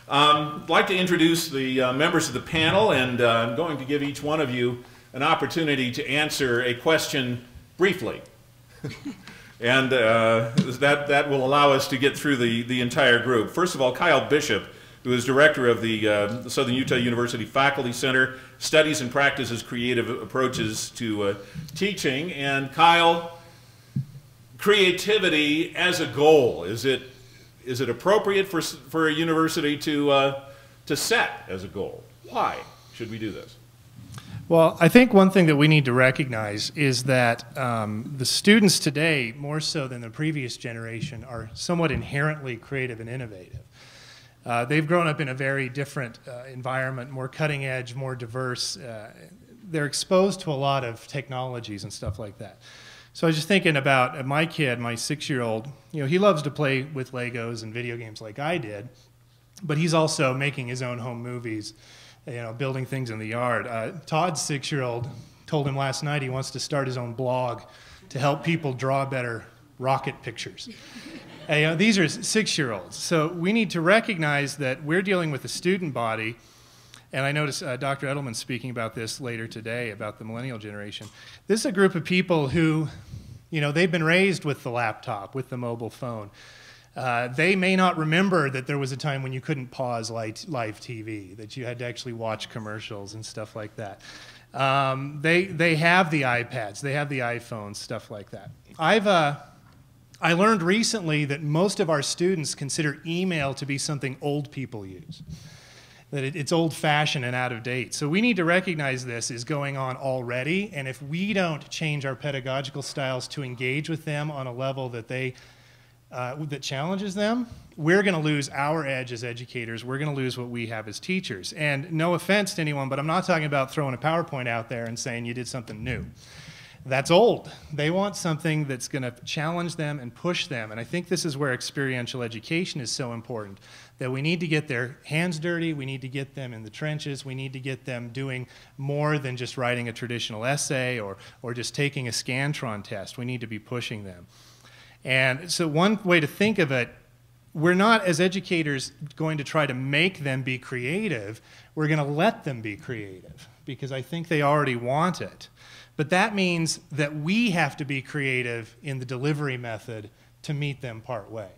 I'd like to introduce the members of the panel, and I'm going to give each one of you an opportunity to answer a question briefly. And that will allow us to get through the entire group. First of all, Kyle Bishop, who is director of the Southern Utah University Faculty Center, studies and practices creative approaches to teaching. And Kyle, creativity as a goal, is it appropriate for a university to set as a goal? Why should we do this? Well, I think one thing that we need to recognize is that the students today, more so than the previous generation, are somewhat inherently creative and innovative. They've grown up in a very different environment, more cutting edge, more diverse. They're exposed to a lot of technologies and stuff like that. So I was just thinking about my kid, my 6-year-old. You know, he loves to play with Legos and video games like I did, but he's also making his own home movies, you know, building things in the yard. Todd's 6-year-old told him last night he wants to start his own blog to help people draw better rocket pictures. And, you know, these are 6-year-olds. So we need to recognize that we're dealing with a student body, and I noticed Dr. Edelman speaking about this later today, about the millennial generation. This is a group of people who, you know, they've been raised with the laptop, with the mobile phone. They may not remember that there was a time when you couldn't pause live TV, that you had to actually watch commercials and stuff like that. They have the iPads, they have the iPhones, stuff like that. I learned recently that most of our students consider email to be something old people use, that it's old-fashioned and out of date. So we need to recognize this is going on already, and if we don't change our pedagogical styles to engage with them on a level that that challenges them, we're going to lose our edge as educators. We're going to lose what we have as teachers. And no offense to anyone, but I'm not talking about throwing a PowerPoint out there and saying you did something new. That's old. They want something that's going to challenge them and push them. And I think this is where experiential education is so important, that we need to get their hands dirty, we need to get them in the trenches, we need to get them doing more than just writing a traditional essay or just taking a Scantron test. We need to be pushing them. And so one way to think of it, we're not, as educators, going to try to make them be creative. We're going to let them be creative, because I think they already want it. But that means that we have to be creative in the delivery method to meet them part way.